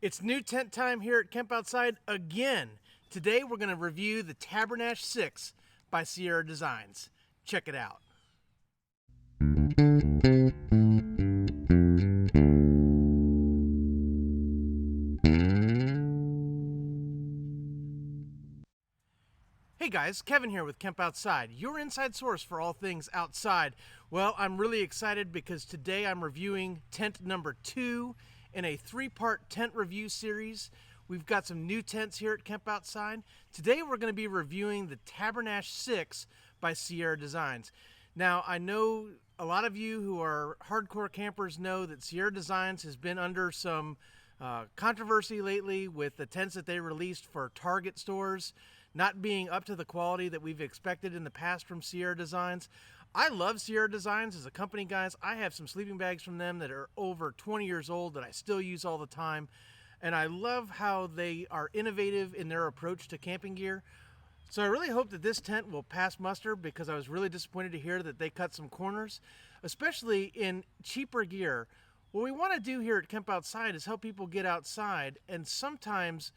It's new tent time here at Camp Outside again. Today we're going to review the Tabernash 6 by Sierra Designs. Check it out. Hey guys, Kevin here with Camp Outside, your inside source for all things outside. Well, I'm really excited because today I'm reviewing tent number 2 in a 3-part tent review series. We've got some new tents here at Camp Outside. Today we're going to be reviewing the Tabernash 6 by Sierra Designs. Now, I know a lot of you who are hardcore campers know that Sierra Designs has been under some controversy lately with the tents that they released for Target stores not being up to the quality that we've expected in the past from Sierra Designs. I love Sierra Designs as a company, guys. I have some sleeping bags from them that are over 20 years old that I still use all the time. And I love how they are innovative in their approach to camping gear. So I really hope that this tent will pass muster, because I was really disappointed to hear that they cut some corners, especially in cheaper gear. What we want to do here at Camp Outside is help people get outside, and sometimes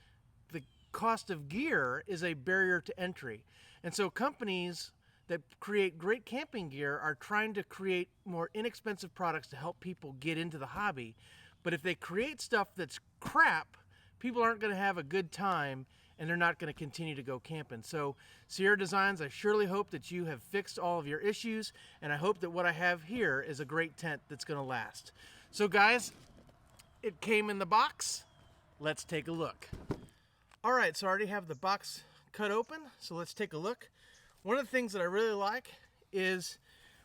the cost of gear is a barrier to entry. And so companies that create great camping gear are trying to create more inexpensive products to help people get into the hobby. But if they create stuff that's crap, people aren't going to have a good time and they're not going to continue to go camping. So Sierra Designs, I surely hope that you have fixed all of your issues, and I hope that what I have here is a great tent that's going to last. So guys, it came in the box. Let's take a look. All right, so I already have the box cut open, so let's take a look. One of the things that I really like is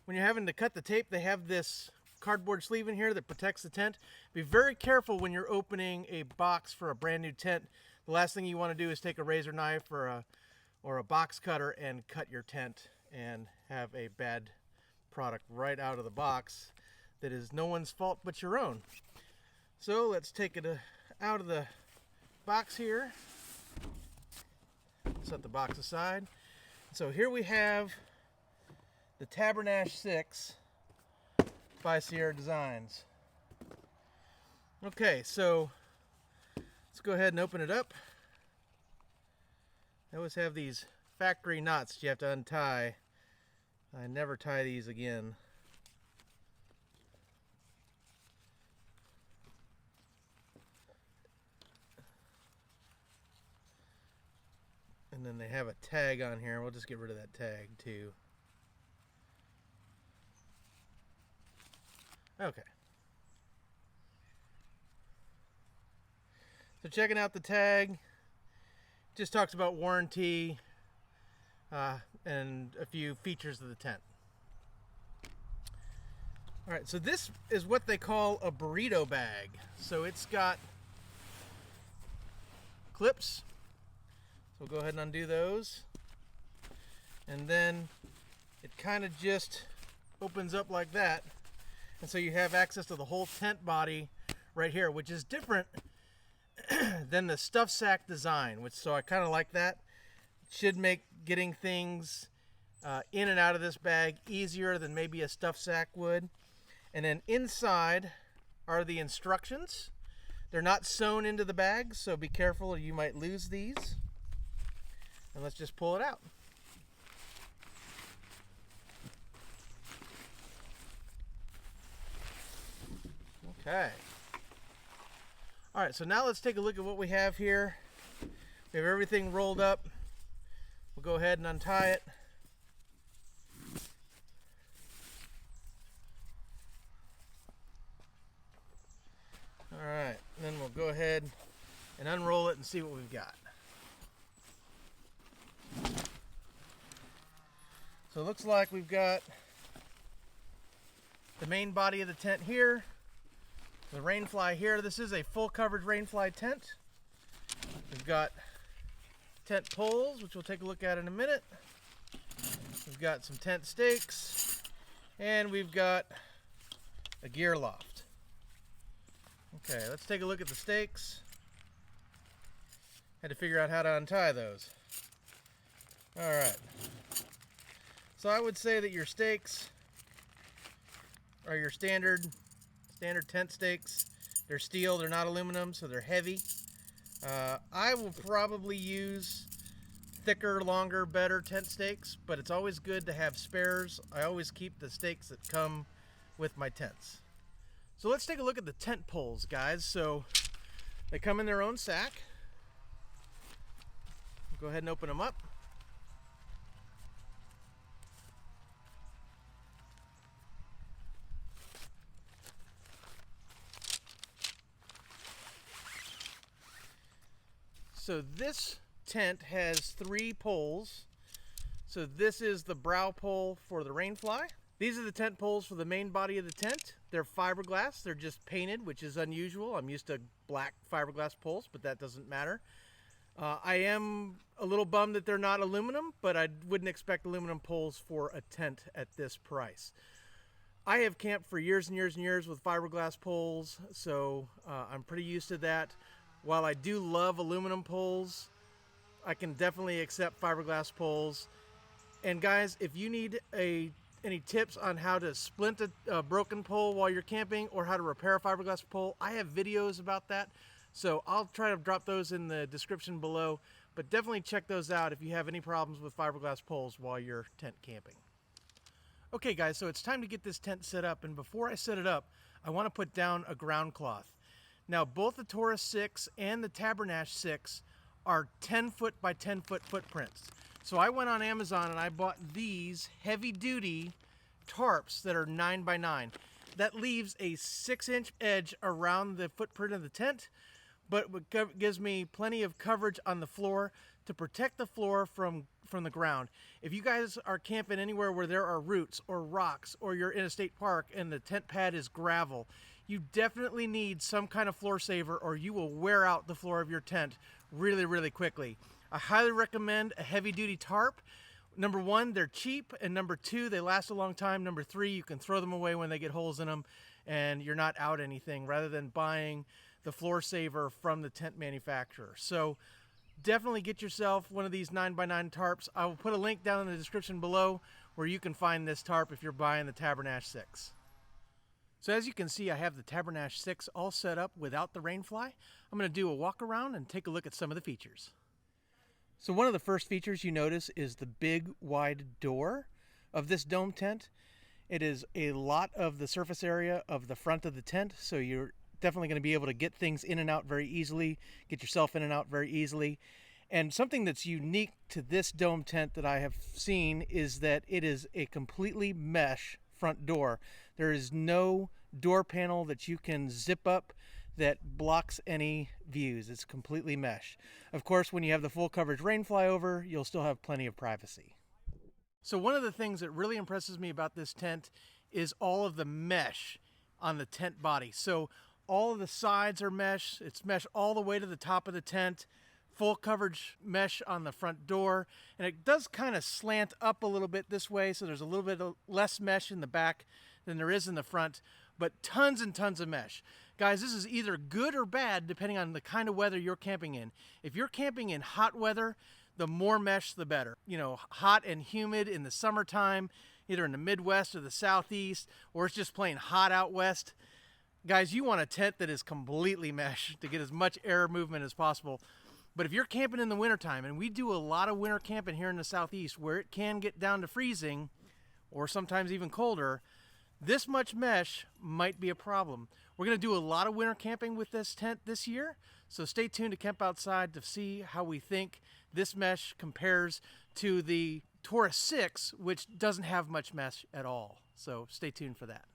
when you're having to cut the tape, they have this cardboard sleeve in here that protects the tent. Be very careful when you're opening a box for a brand new tent. The last thing you want to do is take a razor knife or a box cutter and cut your tent and have a bad product right out of the box that is no one's fault but your own. So let's take it out of the box here. Set the box aside. So here we have the Tabernash 6 by Sierra Designs. Okay, so let's go ahead and open it up. I always have these factory knots that you have to untie. I never tie these again. And then they have a tag on here. We'll just get rid of that tag too. Okay. So checking out the tag, just talks about warranty and a few features of the tent. All right, so this is what they call a burrito bag. So it's got clips. So we'll go ahead and undo those. And then it kind of just opens up like that. And so you have access to the whole tent body right here, which is different than the stuff sack design, so I kind of like that. It should make getting things in and out of this bag easier than maybe a stuff sack would. And then inside are the instructions. They're not sewn into the bag, so be careful or you might lose these. And let's just pull it out. Okay. All right, so now let's take a look at what we have here. We have everything rolled up. We'll go ahead and untie it. All right, and then we'll go ahead and unroll it and see what we've got. So it looks like we've got the main body of the tent here, the Rainfly here. This is a full coverage Rainfly tent. We've got tent poles, which we'll take a look at in a minute. We've got some tent stakes, and we've got a gear loft. Okay, let's take a look at the stakes. Had to figure out how to untie those. All right. So I would say that your stakes are your standard tent stakes. They're steel, they're not aluminum, so they're heavy. I will probably use thicker, longer, better tent stakes, but it's always good to have spares. I always keep the stakes that come with my tents. So let's take a look at the tent poles, guys. So they come in their own sack. Go ahead and open them up. So this tent has 3 poles. So this is the brow pole for the Rainfly. These are the tent poles for the main body of the tent. They're fiberglass. They're just painted, which is unusual. I'm used to black fiberglass poles, but that doesn't matter. I am a little bummed that they're not aluminum, but I wouldn't expect aluminum poles for a tent at this price. I have camped for years and years and years with fiberglass poles, so I'm pretty used to that. While I do love aluminum poles, I can definitely accept fiberglass poles. And guys, if you need any tips on how to splint a broken pole while you're camping, or how to repair a fiberglass pole, I have videos about that. So I'll try to drop those in the description below, but definitely check those out if you have any problems with fiberglass poles while you're tent camping. Okay guys, so it's time to get this tent set up, and before I set it up, I want to put down a ground cloth. Now both the Taurus 6 and the Tabernash 6 are 10 foot by 10 foot footprints. So I went on Amazon and I bought these heavy duty tarps that are 9 by 9. That leaves a 6-inch edge around the footprint of the tent, but it gives me plenty of coverage on the floor to protect the floor from the ground. If you guys are camping anywhere where there are roots or rocks, or you're in a state park and the tent pad is gravel, you definitely need some kind of floor saver, or you will wear out the floor of your tent really, really quickly. I highly recommend a heavy duty tarp. Number 1, they're cheap, and number 2, they last a long time. Number 3, you can throw them away when they get holes in them and you're not out anything, rather than buying the floor saver from the tent manufacturer. So definitely get yourself one of these 9 by 9 tarps. I will put a link down in the description below where you can find this tarp if you're buying the Tabernash 6. So as you can see, I have the Tabernash 6 all set up without the Rainfly. I'm going to do a walk around and take a look at some of the features. So one of the first features you notice is the big wide door of this dome tent. It is a lot of the surface area of the front of the tent, so you're definitely going to be able to get things in and out very easily, get yourself in and out very easily. And something that's unique to this dome tent that I have seen is that it is a completely mesh front door. There is no door panel that you can zip up that blocks any views. It's completely mesh. Of course, when you have the full coverage Rainfly over, you'll still have plenty of privacy. So one of the things that really impresses me about this tent is all of the mesh on the tent body. So all of the sides are mesh. It's mesh all the way to the top of the tent. Full coverage mesh on the front door, and it does kind of slant up a little bit this way, so there's a little bit less mesh in the back than there is in the front, but tons and tons of mesh. Guys, this is either good or bad depending on the kind of weather you're camping in. If you're camping in hot weather, the more mesh the better. You know, hot and humid in the summertime, either in the Midwest or the Southeast, or it's just plain hot out west. Guys, you want a tent that is completely mesh to get as much air movement as possible. But if you're camping in the wintertime, and we do a lot of winter camping here in the Southeast where it can get down to freezing or sometimes even colder, this much mesh might be a problem. We're going to do a lot of winter camping with this tent this year, so stay tuned to Camp Outside to see how we think this mesh compares to the Taurus 6, which doesn't have much mesh at all. So stay tuned for that.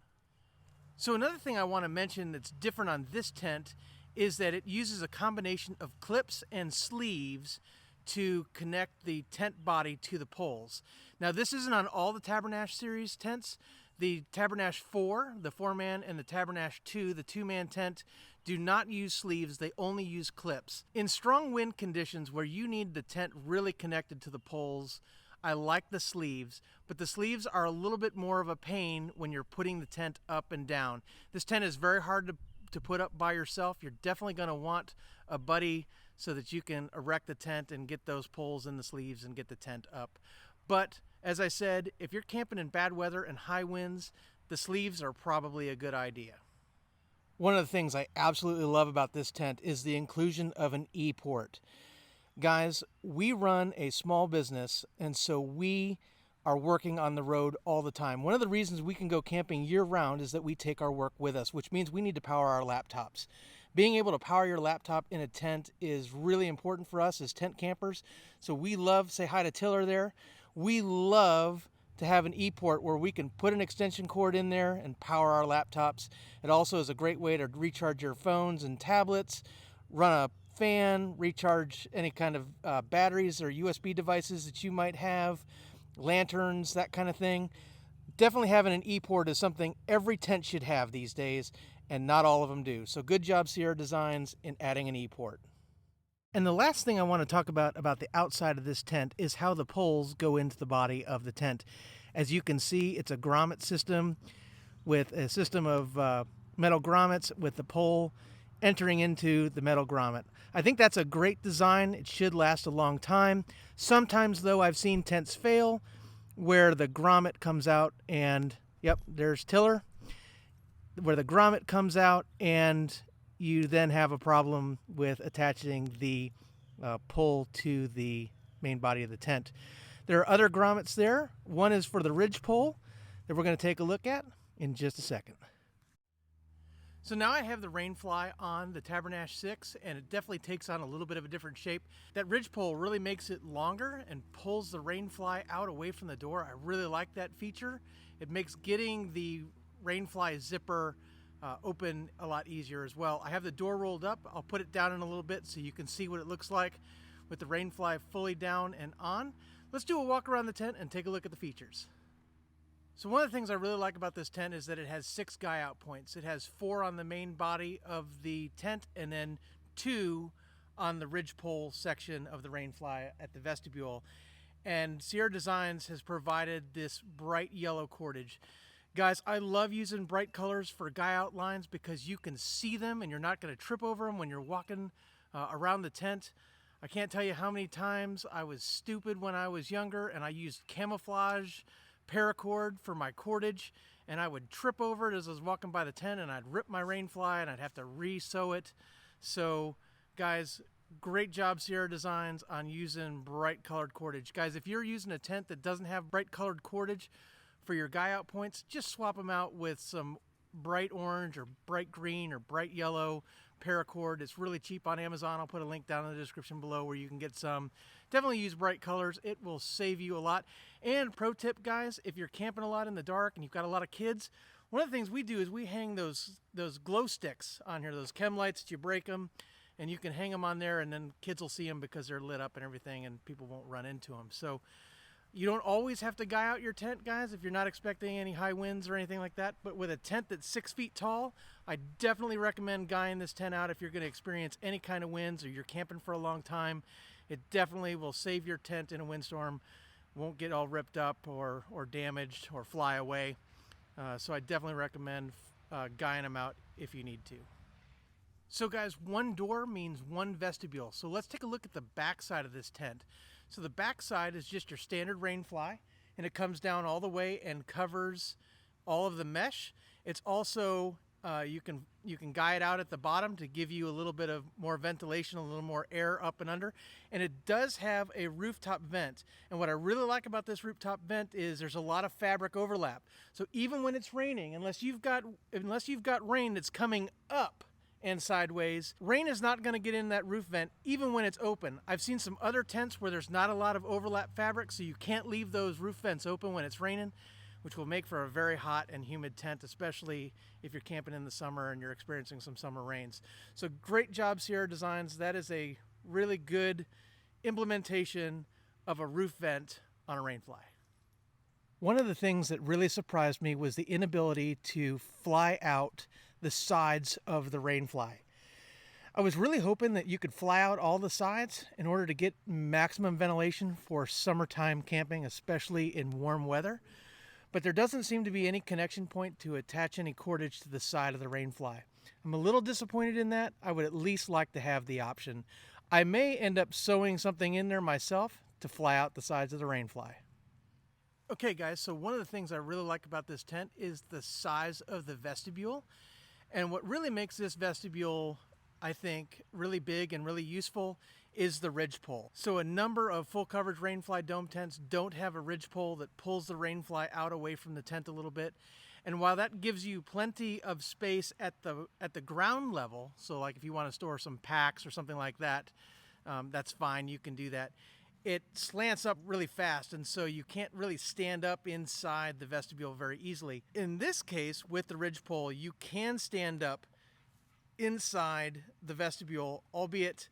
So another thing I want to mention that's different on this tent is that it uses a combination of clips and sleeves to connect the tent body to the poles. Now this isn't on all the Tabernash series tents. The Tabernash 4, the 4-man, and the Tabernash 2, the 2-man tent, do not use sleeves, they only use clips. In strong wind conditions where you need the tent really connected to the poles, I like the sleeves, but the sleeves are a little bit more of a pain when you're putting the tent up and down. This tent is very hard to put up by yourself. You're definitely going to want a buddy so that you can erect the tent and get those poles in the sleeves and get the tent up. But as I said, if you're camping in bad weather and high winds, the sleeves are probably a good idea. One of the things I absolutely love about this tent is the inclusion of an E-port. Guys, we run a small business, and so we are working on the road all the time. One of the reasons we can go camping year-round is that we take our work with us, which means we need to power our laptops. Being able to power your laptop in a tent is really important for us as tent campers. So we love, say hi to Tiller there, we love to have an E-port where we can put an extension cord in there and power our laptops. It also is a great way to recharge your phones and tablets, run a fan, recharge any kind of batteries or USB devices that you might have, lanterns, that kind of thing. Definitely having an E-port is something every tent should have these days, and not all of them do. So good job, Sierra Designs, in adding an E-port. And the last thing I want to talk about the outside of this tent is how the poles go into the body of the tent. As you can see, it's a grommet system with a system of metal grommets with the pole entering into the metal grommet. I think that's a great design. It should last a long time. Sometimes, though, I've seen tents fail where the grommet comes out and, yep, there's Tiller, where the grommet comes out and you then have a problem with attaching the pole to the main body of the tent. There are other grommets there. One is for the ridge pole that we're going to take a look at in just a second. So now I have the Rainfly on the Tabernash 6, and it definitely takes on a little bit of a different shape. That ridge pole really makes it longer and pulls the Rainfly out away from the door. I really like that feature. It makes getting the Rainfly zipper open a lot easier as well. I have the door rolled up. I'll put it down in a little bit so you can see what it looks like with the Rainfly fully down and on. Let's do a walk around the tent and take a look at the features. So one of the things I really like about this tent is that it has 6 guy out points. It has 4 on the main body of the tent and then 2 on the ridge pole section of the Rainfly at the vestibule. And Sierra Designs has provided this bright yellow cordage. Guys, I love using bright colors for guy outlines because you can see them and you're not going to trip over them when you're walking around the tent. I can't tell you how many times I was stupid when I was younger and I used camouflage paracord for my cordage, and I would trip over it as I was walking by the tent and I'd rip my Rainfly and I'd have to re-sew it. So guys, great job Sierra Designs on using bright colored cordage. Guys, if you're using a tent that doesn't have bright colored cordage for your guy out points, just swap them out with some bright orange or bright green or bright yellow paracord. It's really cheap on Amazon. I'll put a link down in the description below where you can get some. Definitely use bright colors. It will save you a lot. And pro tip, guys, if you're camping a lot in the dark and you've got a lot of kids, one of the things we do is we hang those glow sticks on here, those chem lights that you break them, and you can hang them on there, and then kids will see them because they're lit up and everything, and people won't run into them. So you don't always have to guy out your tent, guys, if you're not expecting any high winds or anything like that. But with a tent that's 6 feet tall, I definitely recommend guying this tent out if you're going to experience any kind of winds or you're camping for a long time. It definitely will save your tent in a windstorm. Won't get all ripped up or damaged or fly away. So I definitely recommend guying them out if you need to. So guys, one door means one vestibule. So let's take a look at the back side of this tent. So the back side is just your standard Rainfly, and it comes down all the way and covers all of the mesh. It's also, you can guy it out at the bottom to give you a little bit of more ventilation, a little more air up and under. And it does have a rooftop vent. And what I really like about this rooftop vent is there's a lot of fabric overlap. So even when it's raining, unless you've got rain that's coming up and sideways, rain is not going to get in that roof vent even when it's open. I've seen some other tents where there's not a lot of overlap fabric, so you can't leave those roof vents open when it's raining, which will make for a very hot and humid tent, especially if you're camping in the summer and you're experiencing some summer rains. So great job, Sierra Designs. That is a really good implementation of a roof vent on a Rainfly. One of the things that really surprised me was the inability to fly out the sides of the Rainfly. I was really hoping that you could fly out all the sides in order to get maximum ventilation for summertime camping, especially in warm weather. But there doesn't seem to be any connection point to attach any cordage to the side of the Rainfly. I'm a little disappointed in that. I would at least like to have the option. I may end up sewing something in there myself to fly out the sides of the Rainfly. Okay guys, so one of the things I really like about this tent is the size of the vestibule. And what really makes this vestibule, I think, really big and really useful is the ridge pole. So a number of full coverage Rainfly dome tents don't have a ridge pole that pulls the Rainfly out away from the tent a little bit. And while that gives you plenty of space at the ground level, so like if you want to store some packs or something like that, that's fine, you can do that. It slants up really fast, and so you can't really stand up inside the vestibule very easily. In this case, with the ridge pole, you can stand up inside the vestibule, albeit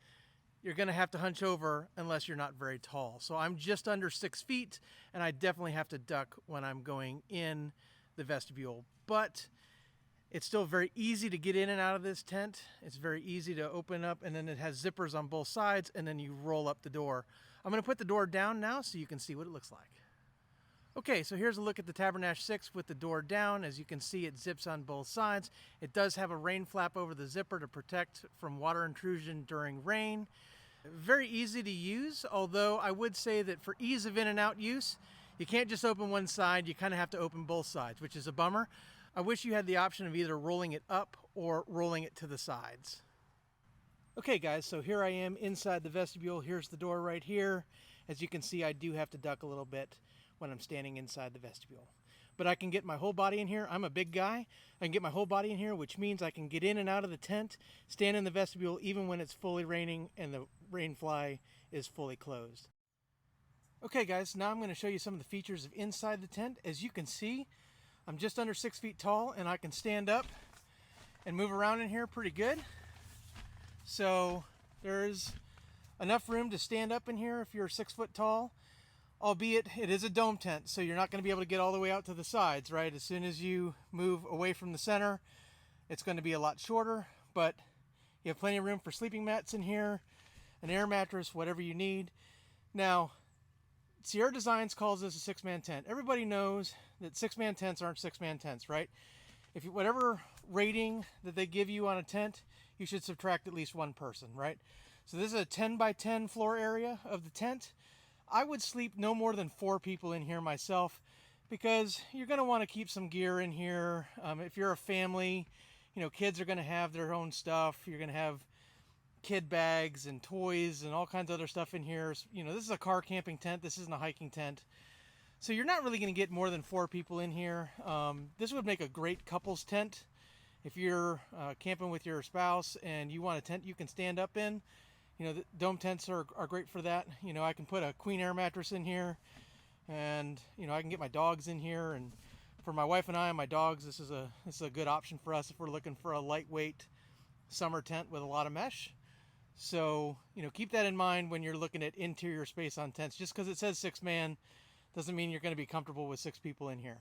you're going to have to hunch over unless you're not very tall. So I'm just under 6 feet, and I definitely have to duck when I'm going in the vestibule. But it's still very easy to get in and out of this tent. It's very easy to open up, and then it has zippers on both sides, and then you roll up the door. I'm going to put the door down now so you can see what it looks like. Okay, so here's a look at the Tabernash 6 with the door down. As you can see, it zips on both sides. It does have a rain flap over the zipper to protect from water intrusion during rain. Very easy to use, although I would say that for ease of in and out use, you can't just open one side, you kind of have to open both sides, which is a bummer. I wish you had the option of either rolling it up or rolling it to the sides. Okay guys, so here I am inside the vestibule. Here's the door right here. As you can see, I do have to duck a little bit when I'm standing inside the vestibule. But I can get my whole body in here. I'm a big guy. I can get my whole body in here, which means I can get in and out of the tent, stand in the vestibule even when it's fully raining and the Rainfly is fully closed. Okay guys, now I'm going to show you some of the features of inside the tent. As you can see, I'm just under 6 feet tall, and I can stand up and move around in here pretty good. So there's enough room to stand up in here if you're 6 foot tall, albeit it is a dome tent, so you're not going to be able to get all the way out to the sides, right? As soon as you move away from the center, it's going to be a lot shorter, but you have plenty of room for sleeping mats in here, an air mattress, whatever you need. Now, Sierra Designs calls this a 6-man tent. Everybody knows that 6-man tents aren't 6-man tents, right? If you, whatever rating that they give you on a tent, you should subtract at least one person, right? So this is a 10 by 10 floor area of the tent. I would sleep no more than 4 people in here myself, because you're going to want to keep some gear in here. If you're a family, you know, kids are going to have their own stuff. You're going to have kid bags and toys and all kinds of other stuff in here. You know, this is a car camping tent. This isn't a hiking tent. So you're not really going to get more than 4 people in here. This would make a great couples tent. If you're camping with your spouse and you want a tent you can stand up in, you know, the dome tents are great for that. You know, I can put a queen air mattress in here, and, you know, I can get my dogs in here. And for my wife and I and my dogs, this is a good option for us if we're looking for a lightweight summer tent with a lot of mesh. So, you know, keep that in mind when you're looking at interior space on tents. Just because it says 6-man doesn't mean you're going to be comfortable with 6 people in here.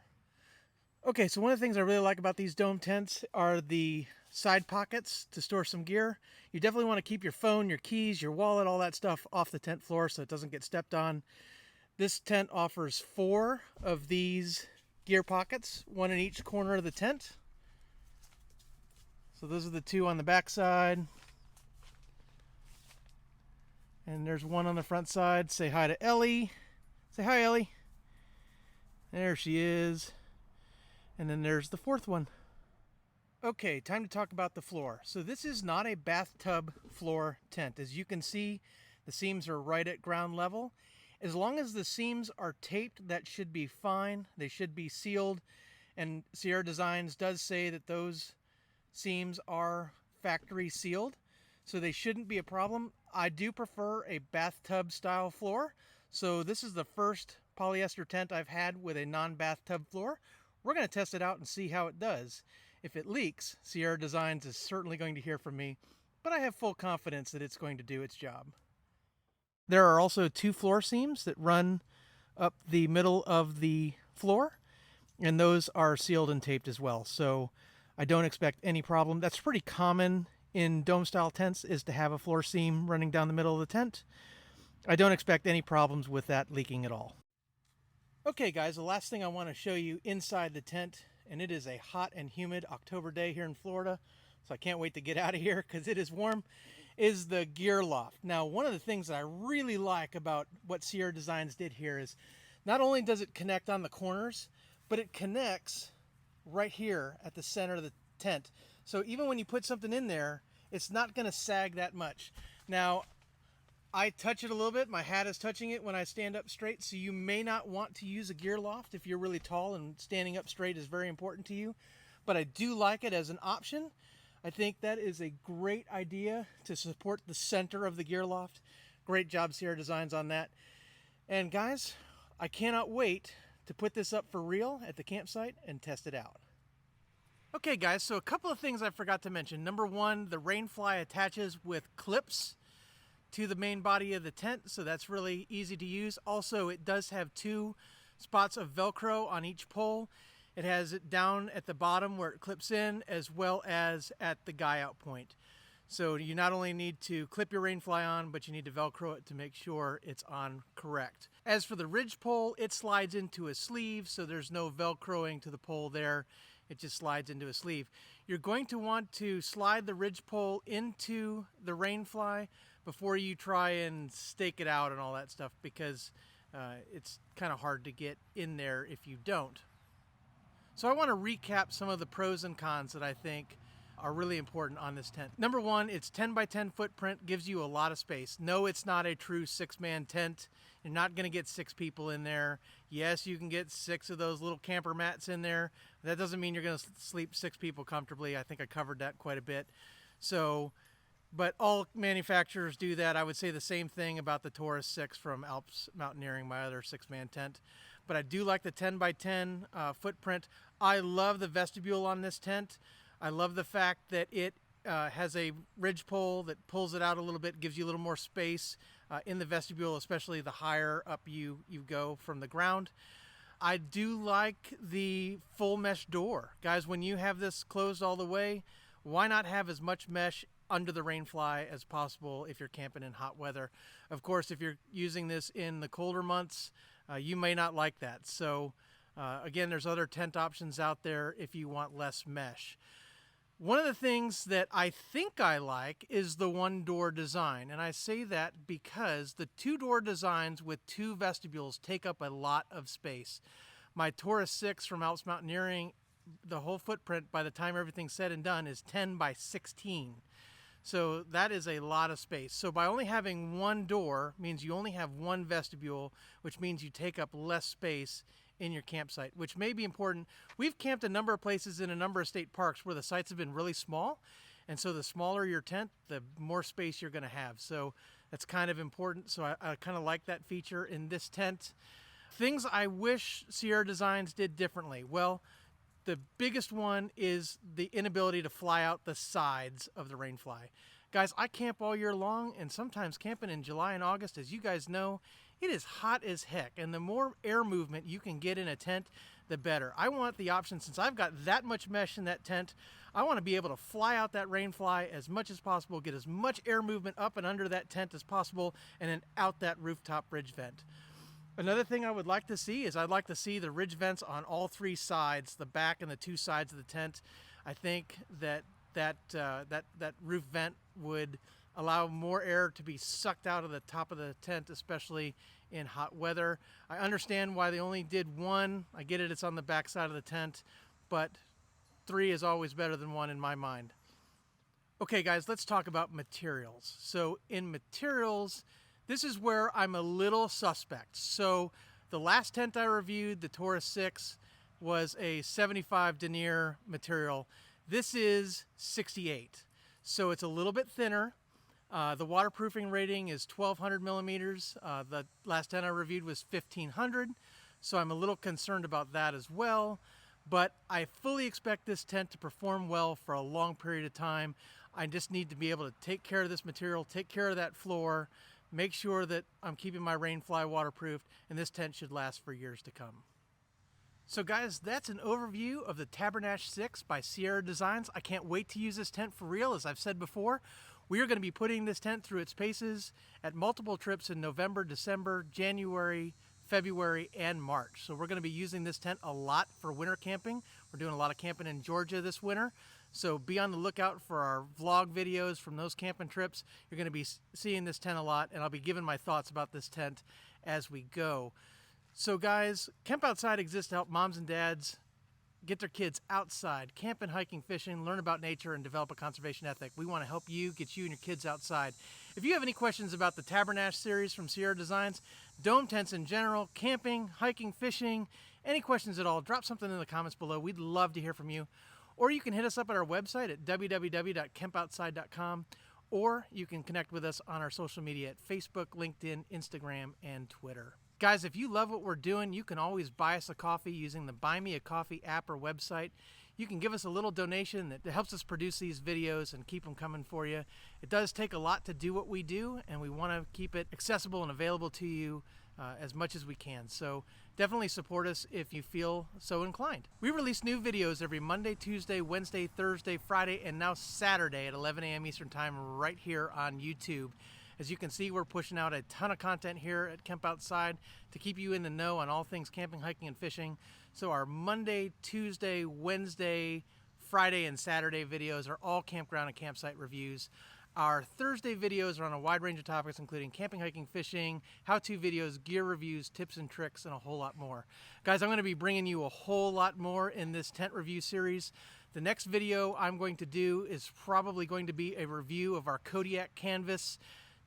Okay, so one of the things I really like about these dome tents are the side pockets to store some gear. You definitely want to keep your phone, your keys, your wallet, all that stuff off the tent floor so it doesn't get stepped on. This tent offers 4 of these gear pockets, 1 in each corner of the tent. So those are the 2 on the back side. And there's 1 on the front side. Say hi to Ellie. Say hi, Ellie. There she is. And then there's the 4th one. Okay, time to talk about the floor. So this is not a bathtub floor tent. As you can see, the seams are right at ground level. As long as the seams are taped, that should be fine. They should be sealed. And Sierra Designs does say that those seams are factory sealed, so they shouldn't be a problem. I do prefer a bathtub style floor. So this is the first polyester tent I've had with a non-bathtub floor. We're going to test it out and see how it does. If it leaks, Sierra Designs is certainly going to hear from me, but I have full confidence that it's going to do its job. There are also 2 floor seams that run up the middle of the floor, and those are sealed and taped as well. So I don't expect any problem. That's pretty common in dome style tents, is to have a floor seam running down the middle of the tent. I don't expect any problems with that leaking at all. Okay guys, the last thing I want to show you inside the tent, and it is a hot and humid October day here in Florida, so I can't wait to get out of here because it is warm, is the gear loft. Now, one of the things that I really like about what Sierra Designs did here is not only does it connect on the corners, but it connects right here at the center of the tent. So even when you put something in there, it's not going to sag that much. Now, I touch it a little bit. My hat is touching it when I stand up straight, so you may not want to use a gear loft if you're really tall and standing up straight is very important to you. But I do like it as an option. I think that is a great idea to support the center of the gear loft. Great job, Sierra Designs, on that. And guys, I cannot wait to put this up for real at the campsite and test it out. Okay guys, so a couple of things I forgot to mention. Number one, the Rainfly attaches with clips to the main body of the tent, so that's really easy to use. Also, it does have 2 spots of Velcro on each pole. It has it down at the bottom where it clips in, as well as at the guy out point. So you not only need to clip your Rainfly on, but you need to Velcro it to make sure it's on correct. As for the ridge pole, it slides into a sleeve, so there's no Velcroing to the pole there. It just slides into a sleeve. You're going to want to slide the ridge pole into the Rainfly before you try and stake it out and all that stuff, because it's kind of hard to get in there if you don't. So I want to recap some of the pros and cons that I think are really important on this tent. Number one, its 10 by 10 footprint gives you a lot of space. No, it's not a true 6-man tent. You're not going to get 6 people in there. Yes, you can get 6 of those little camper mats in there. That doesn't mean you're going to sleep 6 people comfortably. I think I covered that quite a bit. So, but all manufacturers do that. I would say the same thing about the Taurus 6 from Alps Mountaineering, my other 6-man tent. But I do like the 10 by 10 footprint. I love the vestibule on this tent. I love the fact that it has a ridge pole that pulls it out a little bit, gives you a little more space in the vestibule, especially the higher up you go from the ground. I do like the full mesh door. Guys, when you have this closed all the way, why not have as much mesh under the Rainfly as possible if you're camping in hot weather? Of course, if you're using this in the colder months, you may not like that. So again, there's other tent options out there if you want less mesh. One of the things that I think I like is the 1-door design, and I say that because the 2-door designs with 2 vestibules take up a lot of space. My Taurus 6 from Alps Mountaineering, the whole footprint by the time everything's said and done is 10 by 16. So that is a lot of space. So by only having 1 door means you only have 1 vestibule, which means you take up less space in your campsite, which may be important. We've camped a number of places in a number of state parks where the sites have been really small, and so the smaller your tent, the more space you're going to have. So that's kind of important. So I kind of like that feature in this tent. Things I wish Sierra Designs did differently. Well, the biggest one is the inability to fly out the sides of the Rainfly. Guys, I camp all year long, and sometimes camping in July and August, as you guys know, it is hot as heck, and the more air movement you can get in a tent, the better. I want the option, since I've got that much mesh in that tent, I want to be able to fly out that Rainfly as much as possible, get as much air movement up and under that tent as possible, and then out that rooftop ridge vent. Another thing I would like to see is I'd like to see the ridge vents on all 3 sides, the back and the 2 sides of the tent. I think that roof vent would allow more air to be sucked out of the top of the tent, especially in hot weather. I understand why they only did 1. I get it, it's on the back side of the tent, but 3 is always better than 1 in my mind. Okay guys, let's talk about materials. So in materials, this is where I'm a little suspect. So the last tent I reviewed, the Taurus 6, was a 75 denier material. This is 68. So it's a little bit thinner. The waterproofing rating is 1200 millimeters. The last tent I reviewed was 1500. So I'm a little concerned about that as well. But I fully expect this tent to perform well for a long period of time. I just need to be able to take care of this material, take care of that floor, make sure that I'm keeping my Rainfly waterproofed, and this tent should last for years to come. So guys, that's an overview of the Tabernash 6 by Sierra Designs. I can't wait to use this tent for real. As I've said before, we are going to be putting this tent through its paces at multiple trips in November, December, January, February, and March. So we're going to be using this tent a lot for winter camping. We're doing a lot of camping in Georgia this winter. So be on the lookout for our vlog videos from those camping trips. You're going to be seeing this tent a lot, and I'll be giving my thoughts about this tent as we go. So guys, Camp Outside exists to help moms and dads get their kids outside, camping, hiking, fishing, learn about nature, and develop a conservation ethic. We want to help you, get you and your kids outside. If you have any questions about the Tabernash series from Sierra Designs, dome tents in general, camping, hiking, fishing, any questions at all, drop something in the comments below. We'd love to hear from you. Or you can hit us up at our website at www.kempoutside.com, or you can connect with us on our social media at Facebook, LinkedIn, Instagram, and Twitter. Guys, if you love what we're doing, you can always buy us a coffee using the Buy Me a Coffee app or website. You can give us a little donation that helps us produce these videos and keep them coming for you. It does take a lot to do what we do, and we want to keep it accessible and available to you as much as we can. So definitely support us if you feel so inclined. We release new videos every Monday, Tuesday, Wednesday, Thursday, Friday, and now Saturday at 11 a.m. Eastern Time right here on YouTube. As you can see, we're pushing out a ton of content here at Kemp Outside to keep you in the know on all things camping, hiking, and fishing. So our Monday, Tuesday, Wednesday, Friday, and Saturday videos are all campground and campsite reviews. Our Thursday videos are on a wide range of topics, including camping, hiking, fishing, how-to videos, gear reviews, tips and tricks, and a whole lot more. Guys, I'm going to be bringing you a whole lot more in this tent review series. The next video I'm going to do is probably going to be a review of our Kodiak Canvas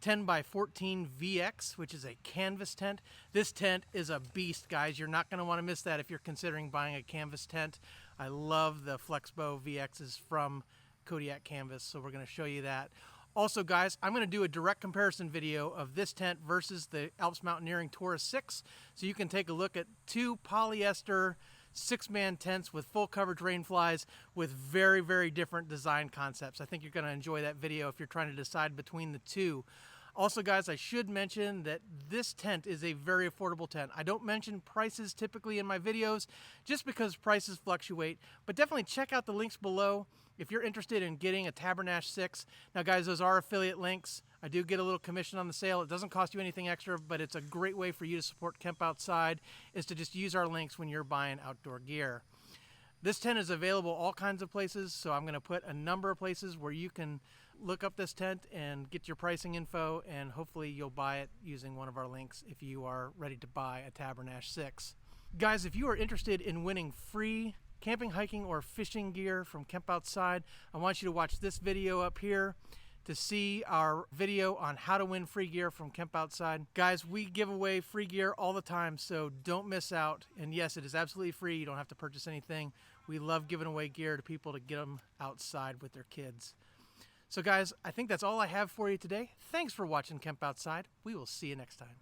10 by 14 VX, which is a canvas tent. This tent is a beast, guys. You're not going to want to miss that if you're considering buying a canvas tent. I love the Flexbow VXs from Kodiak Canvas, so we're going to show you that. Also, guys, I'm going to do a direct comparison video of this tent versus the Alps Mountaineering Taurus 6, so you can take a look at two polyester 6-man tents with full coverage Rainflies with very, very different design concepts. I think you're going to enjoy that video if you're trying to decide between the two. Also, guys, I should mention that this tent is a very affordable tent. I don't mention prices typically in my videos just because prices fluctuate, but definitely check out the links below if you're interested in getting a Tabarnash 6. Now, guys, those are affiliate links. I do get a little commission on the sale. It doesn't cost you anything extra, but it's a great way for you to support Kemp Outside is to just use our links when you're buying outdoor gear. This tent is available all kinds of places, so I'm going to put a number of places where you can look up this tent and get your pricing info, and hopefully you'll buy it using one of our links if you are ready to buy a Tabernash 6. Guys, if you are interested in winning free camping, hiking, or fishing gear from Kemp Outside, I want you to watch this video up here to see our video on how to win free gear from Kemp Outside. Guys, we give away free gear all the time, so don't miss out. And yes, it is absolutely free. You don't have to purchase anything. We love giving away gear to people to get them outside with their kids. So guys, I think that's all I have for you today. Thanks for watching Kemp Outside. We will see you next time.